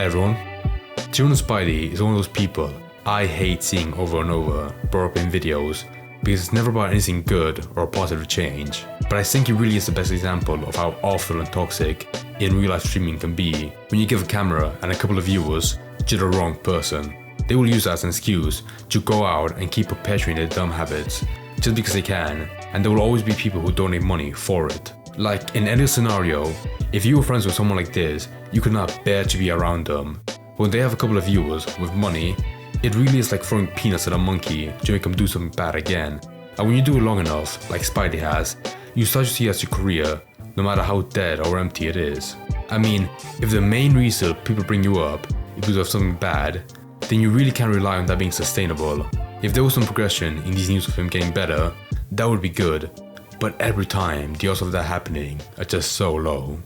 Hey everyone, Turan Spidey is one of those people I hate seeing over and over brought up in videos because it's never about anything good or a positive change. But I think he really is the best example of how awful and toxic in real life streaming can be when you give a camera and a couple of viewers to the wrong person. They will use that as an excuse to go out and keep perpetuating their dumb habits just because they can, and there will always be people who donate money for it. Like in any scenario, if you were friends with someone like this, you could not bear to be around them. When they have a couple of viewers with money, it really is like throwing peanuts at a monkey to make them do something bad again. And when you do it long enough, like Spidey has, you start to see as your career, no matter how dead or empty it is. I mean, if the main reason people bring you up is because of something bad, then you really can't rely on that being sustainable. If there was some progression in these news of him getting better, that would be good. But every time, the odds of that happening are just so low.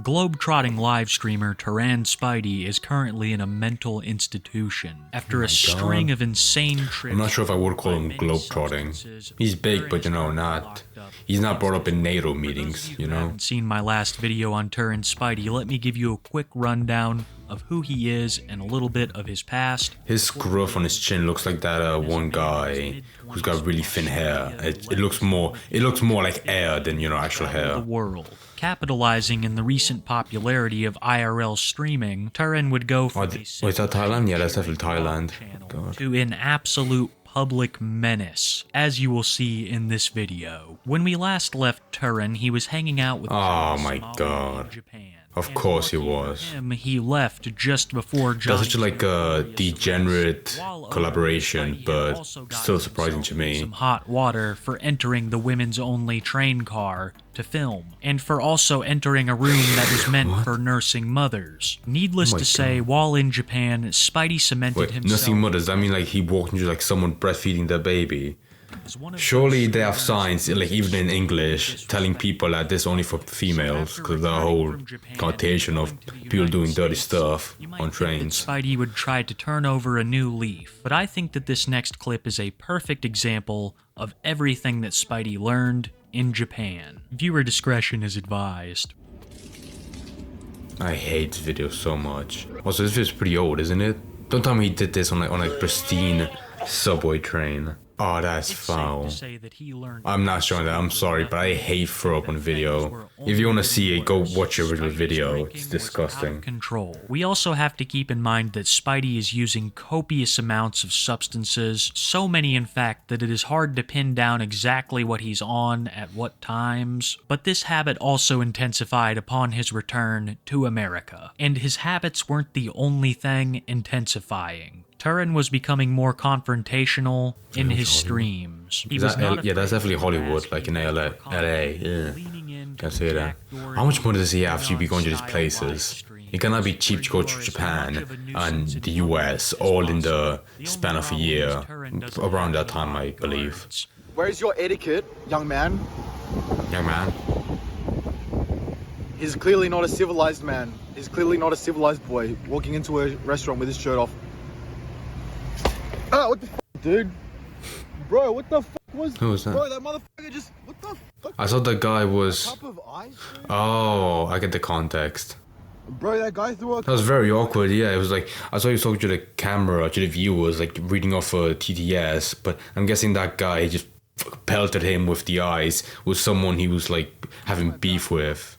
Globe-trotting live streamer Turan Spidey is currently in a mental institution after a string of insane trips. I'm not sure if I would call him globe-trotting. He's big, but he's not brought up in NATO meetings, you know? If you haven't seen my last video on Turan Spidey, let me give you a quick rundown of who he is and a little bit of his past. His scruff on his chin looks like that one guy who's got really thin hair. It looks more like hair than, actual hair. The world. Capitalizing in the recent popularity of IRL streaming, Turan would go from is that Thailand? Yeah, that's definitely Thailand. To an absolute public menace, as you will see in this video. When we last left Turan, he was hanging out with Japan. Of course he was. He left just before John. That's such a degenerate collaboration, but still surprising to me. Some hot water for entering the women's only train car to film, and for also entering a room that was meant for nursing mothers. Needless to say, while in Japan, Spidey cemented himself. Nursing mothers? I mean, like he walked into someone breastfeeding their baby. Surely they have signs, even in English, telling people that this is only for females, because the whole connotation of people doing dirty stuff on trains. Spidey would try to turn over a new leaf, but I think that this next clip is a perfect example of everything that Spidey learned in Japan. Viewer discretion is advised. I hate this video so much. Also, this video is pretty old, isn't it? Don't tell me he did this on a pristine subway train. Oh, that's foul. I'm not showing that, I'm sorry, but I hate throw up on video. If you want to see it, go watch your original video. It's disgusting. We also have to keep in mind that Spidey is using copious amounts of substances, so many in fact that it is hard to pin down exactly what he's on at what times. But this habit also intensified upon his return to America, and his habits weren't the only thing intensifying. Turan was becoming more confrontational in his streams. That's definitely Hollywood, like in LA. Yeah, can say that. How much money does he have to be going to these places? It cannot be cheap to go to Japan and the US all in the span of a year, around that time, I believe. Where's your etiquette, young man? Young man? He's clearly not a civilized man. He's clearly not a civilized boy walking into a restaurant with his shirt off. Oh, what the f***, dude? Bro, what the f*** was... Who was that? Bro, that motherfucker just... What the f***? I thought that guy was... A cup of ice? Oh, I get the context. Bro, that guy threw a... That was very awkward, yeah. It was like, I saw you talking to the camera, to the viewers, reading off a TTS, but I'm guessing that guy just pelted him with the ice with someone he was, having beef with.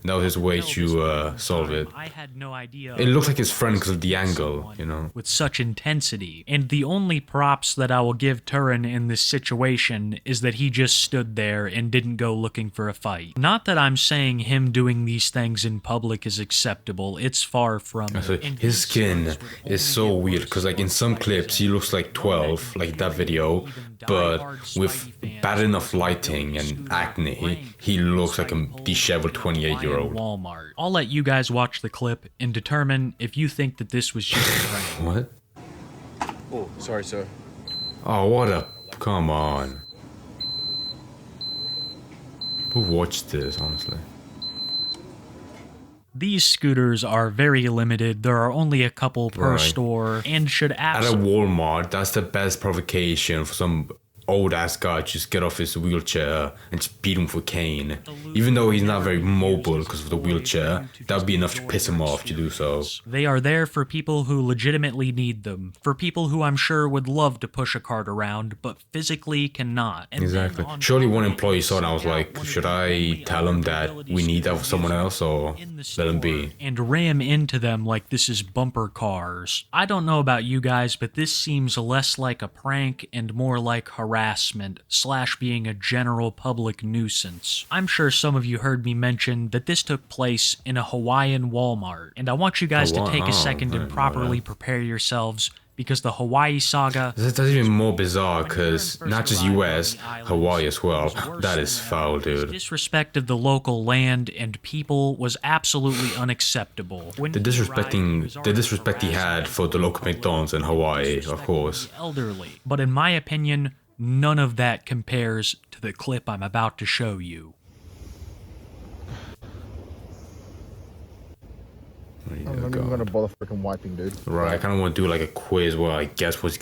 That was his way to solve it. I had no idea. It looked like his friend because of the angle, With such intensity. And the only props that I will give Turan in this situation is that he just stood there and didn't go looking for a fight. Not that I'm saying him doing these things in public is acceptable. It's far from it. His skin is so weird because in some clips he looks like 12, like that video, but with bad enough lighting and acne, he looks like a disheveled 28-year-old. Walmart. I'll let you guys watch the clip and determine if you think that this was just a prank. What? Oh, sorry, sir. Oh, what a... Come on. Who watched this, honestly? These scooters are very limited. There are only a couple per store and should At a Walmart, that's the best provocation for some old ass guy just get off his wheelchair and just beat him for cane. Even though he's not very mobile because of the wheelchair, that would be enough to piss him off to do so. They are there for people who legitimately need them, for people who I'm sure would love to push a cart around, but physically cannot. And Exactly. Surely one employee saw it and I was like, should I tell him that we need that for someone else or let him be? And ram into them like this is bumper cars. I don't know about you guys, but this seems less like a prank and more like harassment / being a general public nuisance. I'm sure some of you heard me mention that this took place in a Hawaiian Walmart, and I want you guys to take a second and properly prepare yourselves, because the Hawaii saga... That's even more bizarre, because not just US, Hawaii as well. That is foul, dude. Disrespect of the local land and people was absolutely unacceptable. The disrespect he had for the local McDonald's in Hawaii, of course. Elderly. But in my opinion, none of that compares to the clip I'm about to show you. I'm not even gonna bother freaking wiping, dude. Right, I kind of want to do like a quiz where I guess what he's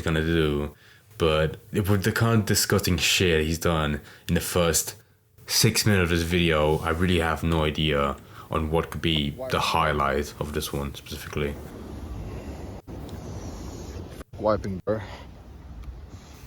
gonna do, but with the kind of disgusting shit he's done in the first 6 minutes of this video, I really have no idea on what could be the highlight of this one specifically. Wiping, bro.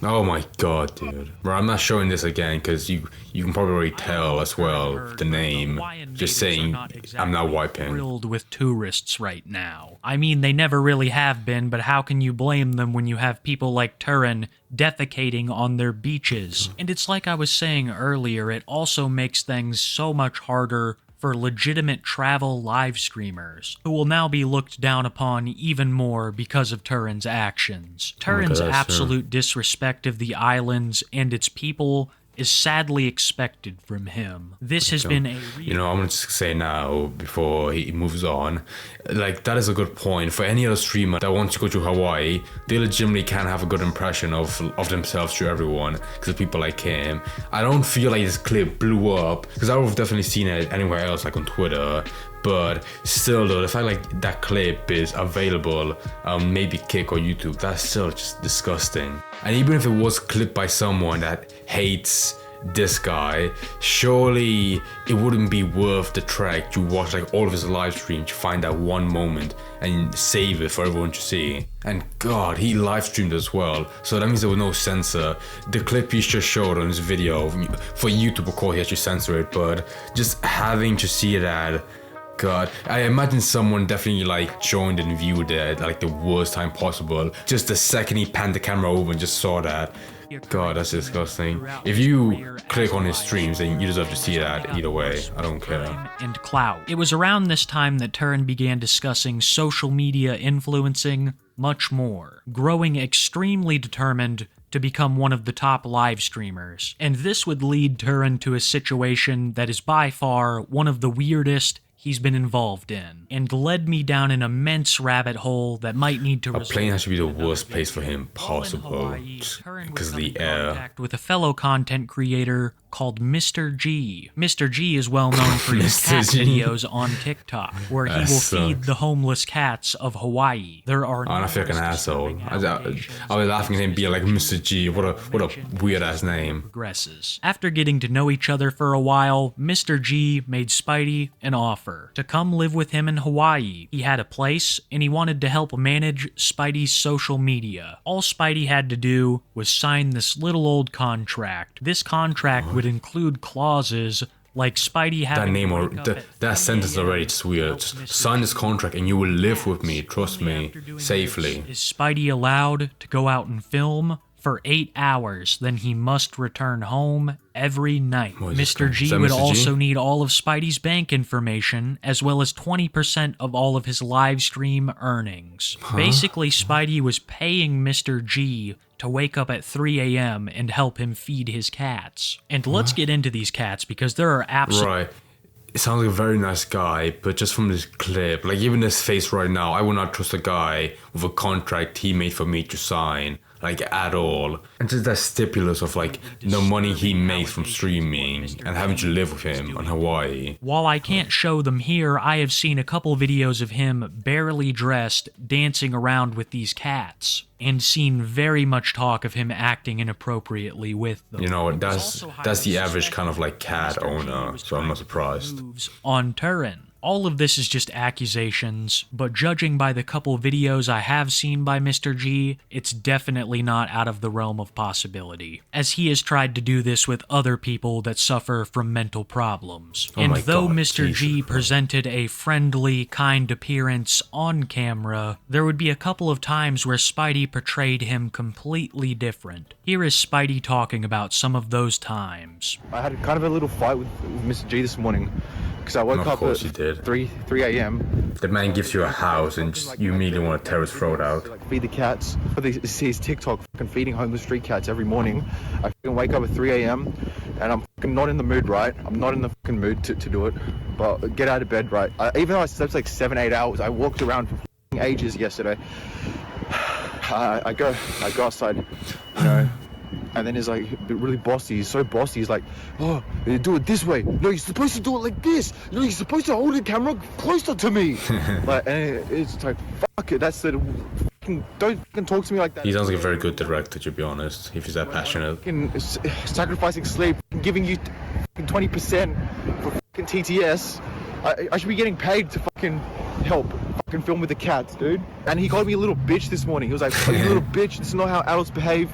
Oh my god, dude. Bro, I'm not showing this again because you can probably already tell as well with the name. Just saying, I'm not wiping. Thrilled with tourists right now. I mean, they never really have been, but how can you blame them when you have people like Turan defecating on their beaches? And it's like I was saying earlier, it also makes things so much harder for legitimate travel live streamers, who will now be looked down upon even more because of Turan's actions. Turan's absolute disrespect of the islands and its people is sadly expected from him. This has been a... You know, I'm gonna just say now, before he moves on, like, that is a good point. For any other streamer that wants to go to Hawaii, they legitimately can have a good impression of themselves to everyone, because of people like him. I don't feel like this clip blew up, because I would have definitely seen it anywhere else, like on Twitter. But still though, the fact like that clip is available on maybe Kick or YouTube, that's still just disgusting. And even if it was clipped by someone that hates this guy, surely it wouldn't be worth the trek to watch like all of his live streams to find that one moment and save it for everyone to see. And god, he live streamed as well, so that means there was no censor. The clip he just showed on his video, for YouTube of course he had to censor it, but just having to see that, god, I imagine someone definitely like joined and viewed it at like the worst time possible. Just the second he panned the camera over and just saw that. God, that's disgusting. If you click on his streams, then you deserve to see that either way. I don't care. And clout. It was around this time that Turan began discussing social media influencing much more, growing extremely determined to become one of the top live streamers. And this would lead Turan to a situation that is by far one of the weirdest he's been involved in, and led me down an immense rabbit hole that might need to... A plane has to be the worst place for him possible, because of the air. ...with a fellow content creator called Mr. G. Mr. G is well known for his cat videos on TikTok, where he will feed the homeless cats of Hawaii. There are... I feel like an asshole. I was laughing at him being like, Mr. G, what a weird ass name. Progresses. After getting to know each other for a while, Mr. G made Spidey an offer to come live with him in Hawaii. He had a place, and he wanted to help manage Spidey's social media. All Spidey had to do was sign this little old contract. This contract would include clauses like Spidey having... That name or that sentence already is weird. Sign this contract and you will live with me, trust me, safely. Is Spidey allowed to go out and film for 8 hours, then he must return home every night. Mr. G would also need all of Spidey's bank information, as well as 20% of all of his live stream earnings. Basically, Spidey was paying Mr. G to wake up at 3 a.m. and help him feed his cats. And let's get into these cats, because there are absolutely... Right. It sounds like a very nice guy, but just from this clip, like even his face right now, I would not trust a guy with a contract he made for me to sign. like at all. And just that stipulus of like the money he makes from streaming and having to live with him on Hawaii. While I can't show them here, I have seen a couple videos of him barely dressed dancing around with these cats, and seen very much talk of him acting inappropriately with them. You know, that's the average kind of like cat owner, so I'm not surprised. On Turan. All of this is just accusations, but judging by the couple videos I have seen by Mr. G, it's definitely not out of the realm of possibility, as he has tried to do this with other people that suffer from mental problems. Oh and my though God, Mr. G Jesus. presented a friendly, kind appearance on camera, there would be a couple of times where Spidey portrayed him completely different. Here is Spidey talking about some of those times. I had kind of a little fight with Mr. G this morning because I woke up course at you did. 3 a.m. The man gives you a house and just, you immediately want to tear his throat out. Like feed the cats. But they see his TikTok fucking feeding homeless street cats every morning. I fucking wake up at 3 a.m. and I'm fucking not in the mood, right? I'm not in the fucking mood to do it. But get out of bed, right? Even though I slept like 7-8 hours, I walked around for fucking ages yesterday. I go outside, you know. And then he's like really bossy. He's so bossy. He's like, oh, you do it this way. No, you're supposed to do it like this. No, you're supposed to hold the camera closer to me. Like, and it's like, fuck it. That's the don't fucking talk to me like that. He sounds like a very good director, to be honest, if he's that passionate. Fucking sacrificing sleep, giving you 20% for fucking TTS. I should be getting paid to fucking help fucking film with the cats, dude. And he called me a little bitch this morning. He was like, oh, you little bitch. This is not how adults behave.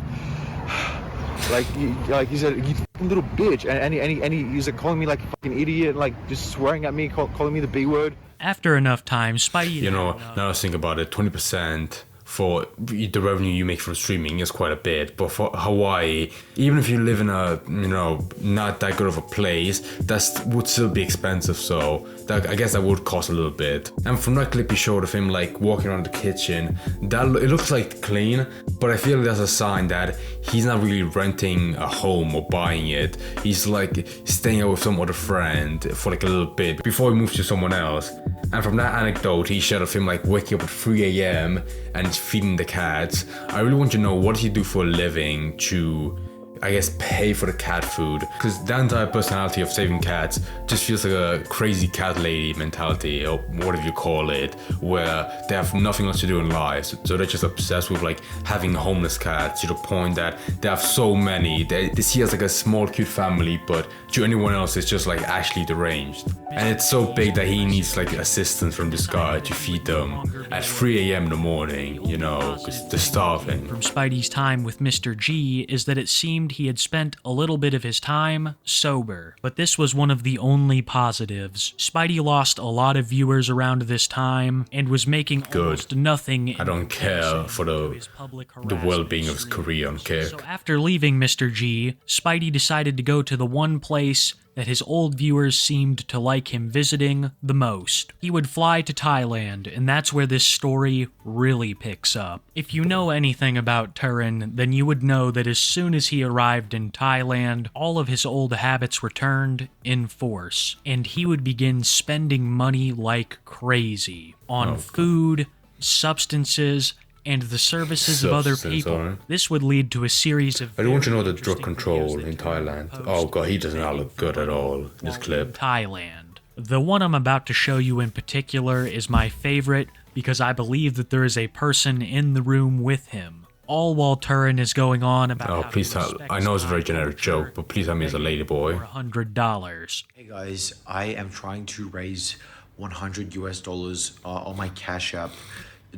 Like he said, you fucking little bitch, and he's like calling me like a fucking idiot, like just swearing at me, calling me the B word. After enough time, Spidey... You know, now I think about it, 20% for the revenue you make from streaming is quite a bit, but for Hawaii, even if you live in a, you know, not that good of a place, that would still be expensive, so that, I guess that would cost a little bit. And from that clip you showed of him like walking around the kitchen, that it looks like clean, but I feel like that's a sign that he's not really renting a home or buying it. He's like staying out with some other friend for like a little bit before he moves to someone else. And from that anecdote he shared of him like waking up at 3 a.m. and feeding the cats, I really want to know, what does he do for a living to, I guess, pay for the cat food? Because the entire personality of saving cats just feels like a crazy cat lady mentality, or whatever you call it, where they have nothing else to do in life, so they're just obsessed with like having homeless cats, to the point that they have so many, they see as like a small cute family, but to anyone else it's just like actually deranged. And it's so big that he needs like assistance from this guy to feed them at 3 a.m. in the morning, you know, because they're starving. From Spidey's time with Mr. G is that it seemed he had spent a little bit of his time sober, but this was one of the only positives. Spidey lost a lot of viewers around this time and was making almost nothing. I don't care for the well-being of his career on Kick. So after leaving Mr. G, Spidey decided to go to the one place that his old viewers seemed to like him visiting the most. He would fly to Thailand, and that's where this story really picks up. If you know anything about Turan, then you would know that as soon as he arrived in Thailand, all of his old habits returned in force, and he would begin spending money like crazy on food, substances, and the services of other people. This would lead to a series of... I don't want to know the drug control in Thailand. Oh god, he does not look good at all in this clip. Thailand. The one I'm about to show you in particular is my favorite because I believe that there is a person in the room with him. All while Turan is going on about... Oh, please tell... I know it's a very generic joke, but please tell me he's a lady boy. $100. Hey guys, I am trying to raise $100 on my Cash App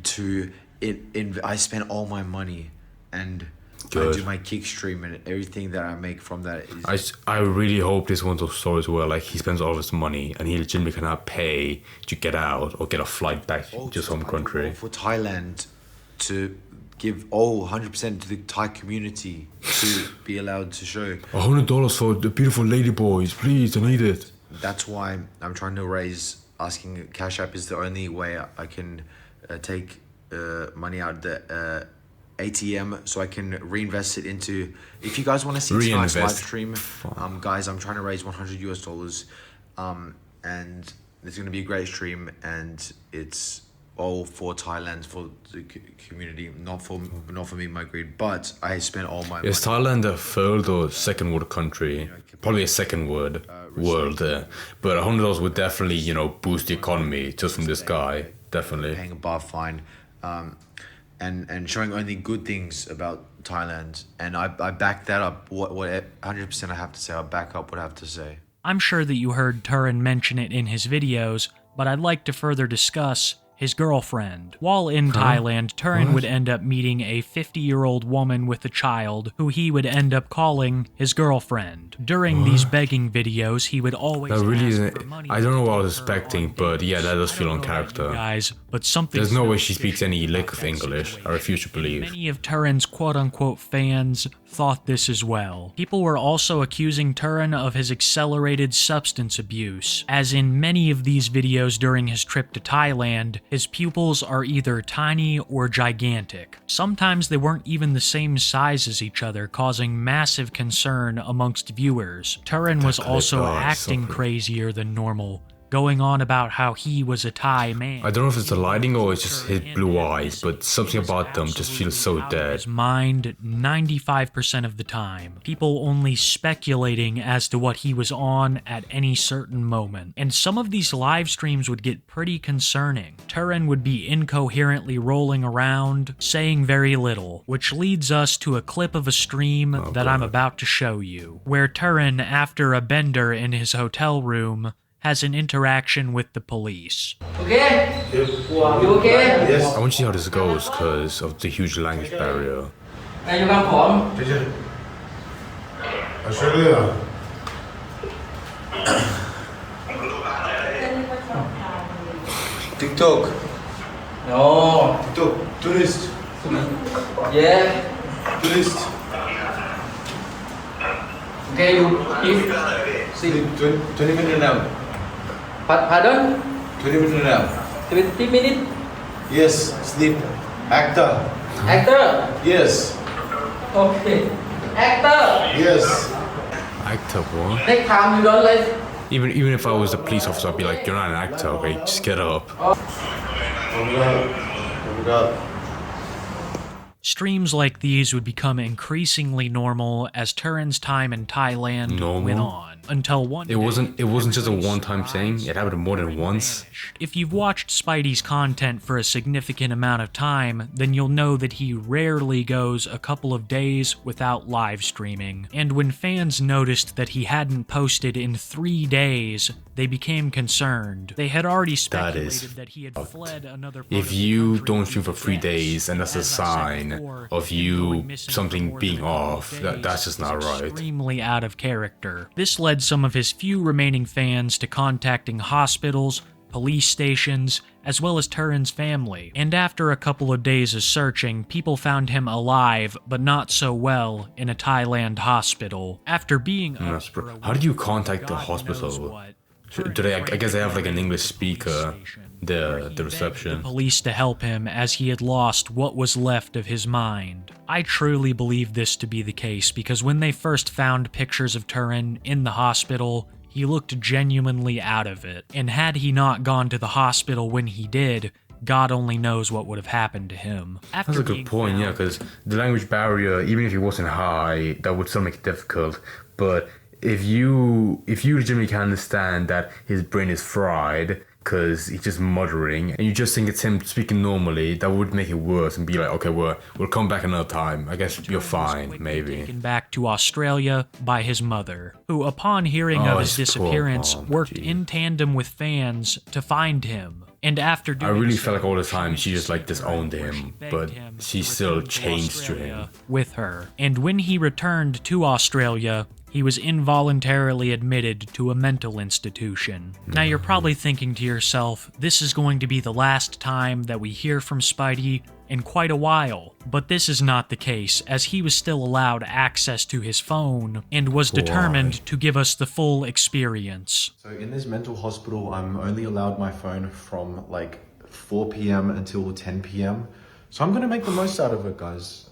to... I spend all my money, and Good. I do my Kick stream, and everything that I make from that is... I really hope this one's those stories where like he spends all of his money and he legitimately cannot pay to get out or get a flight back to his home country. For Thailand to give 100% to the Thai community to be allowed to show. $100 for the beautiful lady boys, please, I need it. That's why I'm trying to raise, asking Cash App is the only way I can take money out the ATM so I can reinvest it into... If you guys want to see tonight's live stream, guys, I'm trying to raise $100 and it's going to be a great stream, and it's all for Thailand, for the community, not for me, my greed. But I spent all my Is money. Thailand a third or second world country? Probably a second world. But $100 would definitely, boost the economy just from this guy. Definitely. Paying a bar fine, and showing only good things about Thailand, and I back that up. What 100% I have to say. I back up what I have to say. I'm sure that you heard Turan mention it in his videos, but I'd like to further discuss his girlfriend. While in Thailand, Turan would end up meeting a 50-year-old woman with a child who he would end up calling his girlfriend. During these begging videos, he would always That really ask isn't. for money. I don't know what I was for her expecting, on but yeah, dates. that does I feel don't on know about you character. guys, but something There's no way she fishy speaks any lick about of that English. I situation. refuse to believe. Many of Turan's quote-unquote fans thought this as well. People were also accusing Turan of his accelerated substance abuse, as in many of these videos during his trip to Thailand, his pupils are either tiny or gigantic. Sometimes they weren't even the same size as each other, causing massive concern amongst viewers. Turan was also acting crazier than normal, going on about how he was a Thai man. I don't know if it's the lighting or it's just his blue eyes, but something about them just feels so dead. His mind 95% of the time. People only speculating as to what he was on at any certain moment. And some of these live streams would get pretty concerning. Turan would be incoherently rolling around, saying very little, which leads us to a clip of a stream that I'm about to show you, where Turan, after a bender in his hotel room, has an interaction with the police. Okay? You okay? I want to see how this goes because of the huge language barrier. Where you come from? Australia. TikTok. No. TikTok. Tourist. Yeah. Tourist. Okay, you Sleep 20 minutes now. Pardon? 20 minutes now. 20 minutes? Yes, sleep. Actor. Actor? Yes. Okay. Actor? Yes. Actor, what? Next time you don't let... Even if I was a police officer, I'd be like, you're not an actor, okay? Just get up. Oh my god. Oh my god. Streams like these would become increasingly normal as Turan's time in Thailand went on, until one It wasn't just a one-time thing. It happened more than once. If you've watched Spidey's content for a significant amount of time, then you'll know that he rarely goes a couple of days without live streaming. And when fans noticed that he hadn't posted in 3 days, they became concerned. They had already speculated that he had fled another part If of the you country don't to stream for the 3 West. days and that's a As I said sign before, of him you going missing for something more being than a couple of off, days that's just not is right. Extremely out of character. This led some of his few remaining fans to contacting hospitals, police stations, as well as Turan's family. And after a couple of days of searching, people found him alive, but not so well, in a Thailand hospital. After being up for a How did you week, contact the God knows hospital? what, Do they? I guess they have like an English speaker, the the reception. police to help him as he had lost what was left of his mind. I truly believe this to be the case because when they first found pictures of Turan in the hospital, he looked genuinely out of it. And had he not gone to the hospital when he did, God only knows what would have happened to him. That's a good point, yeah, because the language barrier, even if he wasn't high, that would still make it difficult. But if you legitimately can understand that his brain is fried because he's just muttering, and you just think it's him speaking normally, that would make it worse and be like, okay, we'll come back another time. I guess you're fine, maybe. Taken back to Australia by his mother, who, upon hearing of his his poor disappearance, mom, worked geez. in tandem with fans to find him. And after I doing really so, felt like all the time she she just like disowned where she him, begged but him she to still return to changed to Australia him. with her. And when he returned to Australia, he was involuntarily admitted to a mental institution. Now you're probably thinking to yourself, this is going to be the last time that we hear from Spidey in quite a while. But this is not the case, as he was still allowed access to his phone and was determined to give us the full experience. So in this mental hospital, I'm only allowed my phone from like 4 p.m. until 10 p.m. So I'm gonna make the most out of it, guys.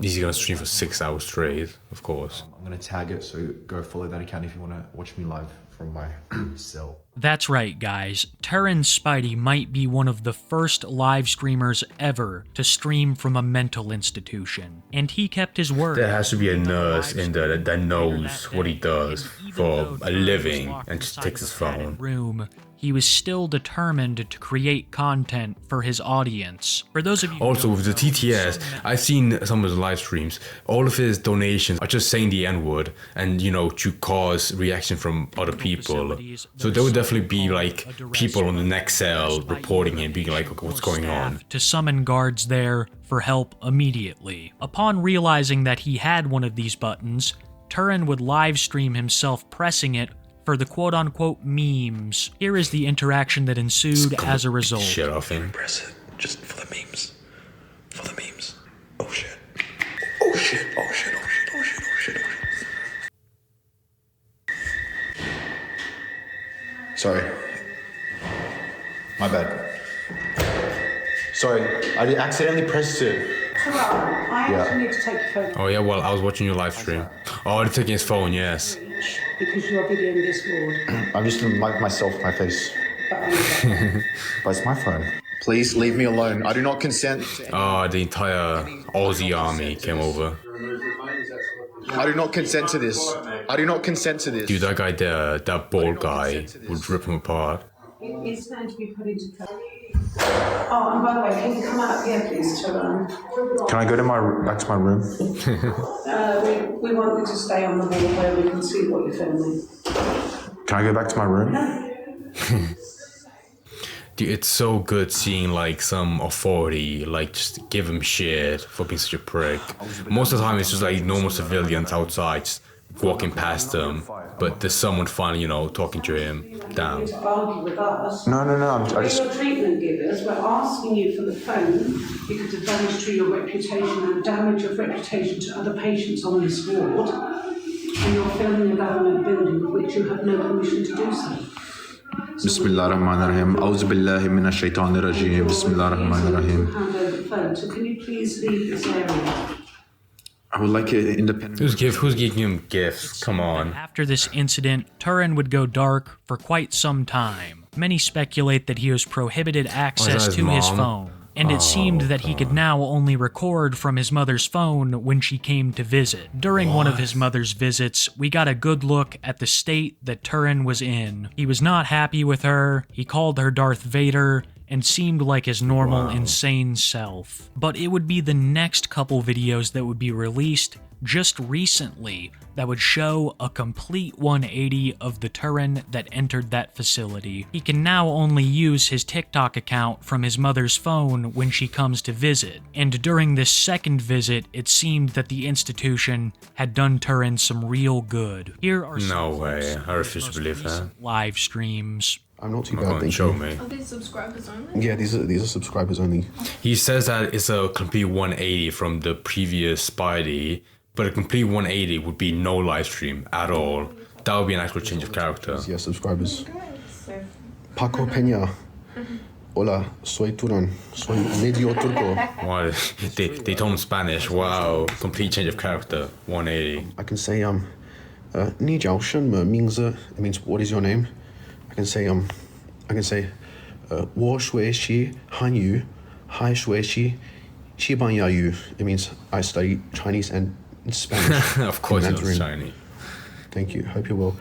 He's gonna stream for 6 hours straight, of course. I'm gonna tag it, so go follow that account if you wanna watch me live from my cell. That's right, guys. Turan Spidey might be one of the first live streamers ever to stream from a mental institution. And he kept his word. There has to be a nurse in there that knows what he does for a living and just takes his phone. Room, he was still determined to create content for his audience. For those of you Also, with the TTS, I've seen some of his live streams. All of his donations are just saying the N-word and, you know, to cause reaction from other people. So there would definitely be, like, people on the next cell reporting him, being like, okay, what's going on? To summon guards there for help immediately. Upon realizing that he had one of these buttons, Turan would live stream himself pressing it for the quote-unquote memes. Here is the interaction that ensued as a result. Shit off him. Press it just for the memes. For the memes. Oh shit. Oh shit. Oh shit. Oh shit. Oh shit. Oh shit. Oh shit. Sorry. My bad. Sorry, I accidentally pressed it. Turan, I actually need to take your phone Oh yeah, well, I was watching your live stream. Oh, they're taking his phone, yes. because you are videoing this ward. I'm just gonna mic myself, my face. But I'm But it's my phone. Please leave me alone. I do not consent. Oh, the entire Aussie army came over. I do not consent to this. I do not consent to this. Dude, that guy there, that bald guy, would rip him apart. It's going to be put into custody. Oh, and by the way, can you come out here, please, Turan? Can I go to back to my room? We want you to stay on the wall where we can see what you're filming. Can I go back to my room? Dude, it's so good seeing like some authority like just give him shit for being such a prick. Most of the time it's just like normal civilians outside just walking past them, but there's someone finally, you know, talking to him. Damn. To argue with us. No. I We're just. your treatment givers. We're asking you for the phone because of damage to your reputation and damage of reputation to other patients on this ward. And you're filming a government building of which you have no permission to do so. Bismillah ar-Rahman ar-Rahim. Auzu billahi minash shaitanir rajim. Bismillah ar-Rahman ar-Rahim. Hand over the phone. So can you please leave this area? I would like an independent. Who's giving him gifts? Come on. After this incident, Turan would go dark for quite some time. Many speculate that he was prohibited access his to his mom? phone, and it seemed that he could now only record from his mother's phone when she came to visit. During one of his mother's visits, we got a good look at the state that Turan was in. He was not happy with her, he called her Darth Vader, and seemed like his normal insane self. But it would be the next couple videos that would be released just recently that would show a complete 180 of the Turan that entered that facility. He can now only use his TikTok account from his mother's phone when she comes to visit. And during this second visit, it seemed that the institution had done Turan some real good. Here are No some way. I refuse to most believe that. recent live streams. I'm not too Come bad, on, thank show you. me. Are these subscribers only? Yeah, these are subscribers only. He says that it's a complete 180 from the previous Spidey, but a complete 180 would be no live stream at all. That would be an actual change of character. Yeah, subscribers. So, Paco Peña. Hola, soy Turan. Soy medio turco. Wow, they told him Spanish. Wow, complete change of character. 180. I can say你叫什么名字? It means what is your name? I can say 我学习汉语还学习西班牙语. It means I study Chinese and Spanish. Of course and it was Mandarin. shiny. Thank you. Hope you're well.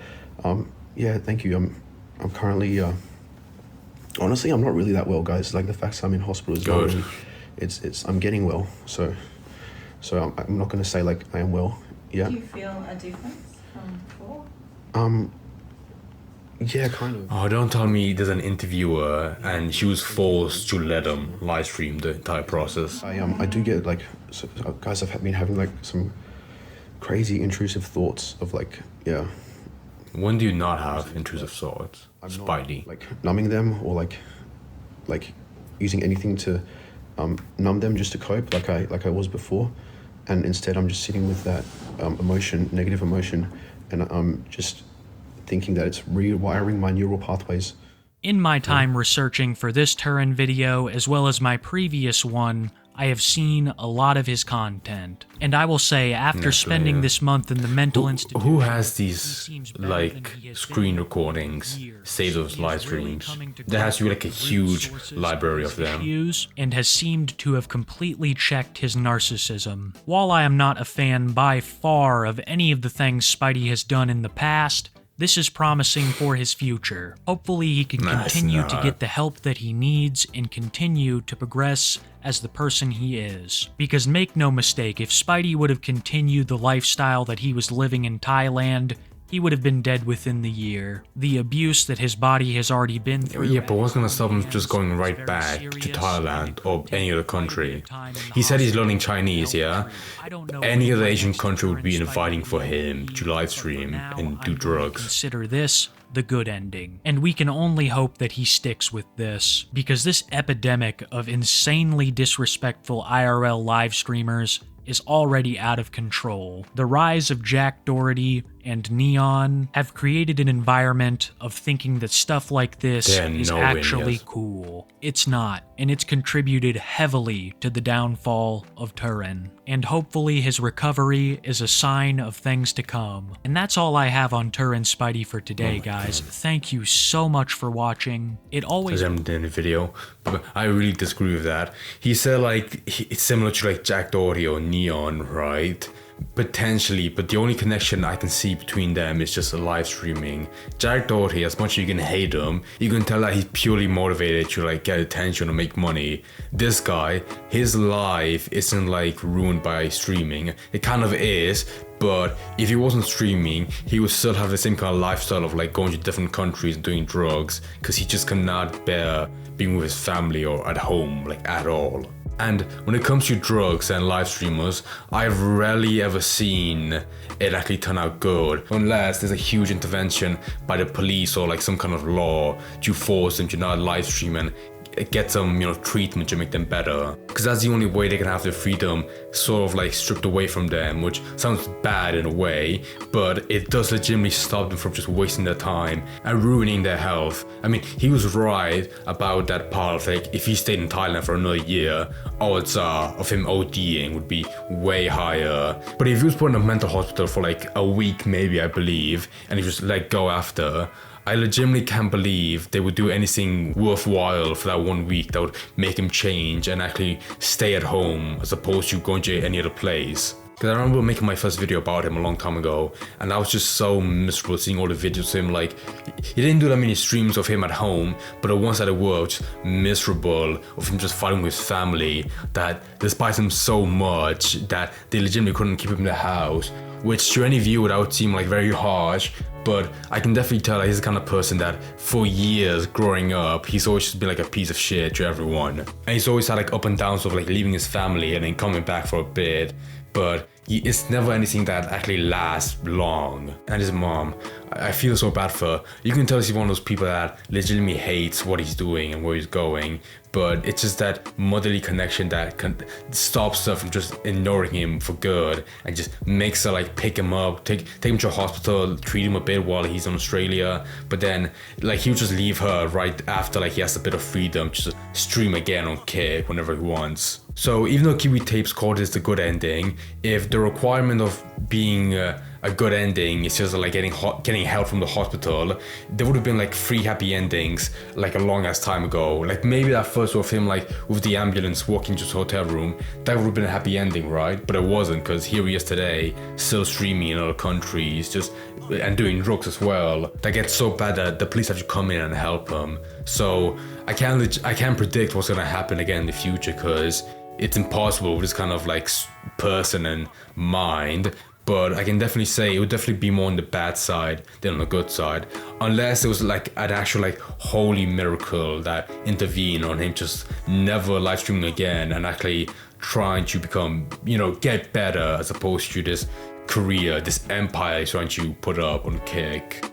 Yeah, thank you. I'm currently honestly I'm not really that well, guys. Like the fact I'm in hospital is not Good. really, it's I'm getting well. So I'm not gonna say like I am well. Yeah. do you feel a difference from before? Yeah, kind of. Oh, don't tell me there's an interviewer and she was forced to let him live stream the entire process. I do get like guys have been having like some crazy intrusive thoughts of like When do you not have intrusive thoughts? Spidey. like numbing them or like using anything to numb them just to cope like I was before, and instead I'm just sitting with that negative emotion, and I'm just thinking that it's rewiring my neural pathways. In my time researching for this Turan video, as well as my previous one, I have seen a lot of his content. And I will say, after Naturally, spending yeah. this month in the mental institute, Who has these like screen recordings, save those live streams? There has to be like a huge library of them. And has seemed to have completely checked his narcissism. While I am not a fan by far of any of the things Spidey has done in the past, this is promising for his future. Hopefully he can continue to get the help that he needs and continue to progress as the person he is. Because make no mistake, if Spidey would have continued the lifestyle that he was living in Thailand, he would have been dead within the year. The abuse that his body has already been through... Yeah, but what's gonna stop him just going right back to Thailand or any other country? He said he's learning Chinese, yeah? Any other Asian country would be inviting for him to live stream and do drugs. Consider this the good ending. And we can only hope that he sticks with this, because this epidemic of insanely disrespectful IRL live streamers is already out of control. The rise of Jack Doherty and Neon have created an environment of thinking that stuff like this is actually cool. It's not, and it's contributed heavily to the downfall of Turan. And hopefully his recovery is a sign of things to come. And that's all I have on Turan Spidey for today, guys. Thank you so much for watching. It always... in the video, but I really disagree with that. He said like it's similar to like Jack Doherty or Neon, right? Potentially, but the only connection I can see between them is just live streaming. Jack Doherty, as much as you can hate him, you can tell that he's purely motivated to like get attention or make money. This guy, his life isn't like ruined by streaming. It kind of is, but if he wasn't streaming, he would still have the same kind of lifestyle of like going to different countries and doing drugs, because he just cannot bear being with his family or at home, like at all. And when it comes to drugs and live streamers, I've rarely ever seen it actually turn out good, unless there's a huge intervention by the police or like some kind of law to force them to not live stream and get some, treatment to make them better. Because that's the only way they can have their freedom sort of like stripped away from them, which sounds bad in a way, but it does legitimately stop them from just wasting their time and ruining their health. I mean, he was right about that part of like, if he stayed in Thailand for another year, odds are of him ODing would be way higher. But if he was put in a mental hospital for like a week maybe, I believe, and he just let go after, I legitimately can't believe they would do anything worthwhile for that 1 week that would make him change and actually stay at home as opposed to going to any other place. Because I remember making my first video about him a long time ago, and I was just so miserable seeing all the videos of him. Like, he didn't do that many streams of him at home, but the ones that were just miserable of him just fighting with his family that despised him so much that they legitimately couldn't keep him in the house, which to any viewer that would seem like very harsh, but I can definitely tell that he's the kind of person that for years growing up, he's always just been like a piece of shit to everyone. And he's always had like up and downs of like leaving his family and then coming back for a bit, but it's never anything that actually lasts long. And his mom, I feel so bad for her. You can tell he's one of those people that legitimately hates what he's doing and where he's going, but it's just that motherly connection that stops her from just ignoring him for good and just makes her like pick him up, take him to a hospital, treat him a bit while he's in Australia, but then like he'll just leave her right after like he has a bit of freedom to just stream again on Kick whenever he wants. So even though Kiwi Tapes called this the good ending, if the requirement of being a good ending is just like getting help from the hospital, there would have been like 3 happy endings like a long ass time ago. Like maybe that first one of him like with the ambulance walking to his hotel room, that would have been a happy ending, right? But it wasn't, because here he is today, still streaming in other countries, just and doing drugs as well. That gets so bad that the police have to come in and help him. So I can't predict what's gonna happen again in the future, because it's impossible with this kind of like person and mind. But I can definitely say it would definitely be more on the bad side than on the good side, unless it was like an actual like holy miracle that intervened on him just never live streaming again and actually trying to become, get better, as opposed to this career, this empire he's trying to put up on Kick.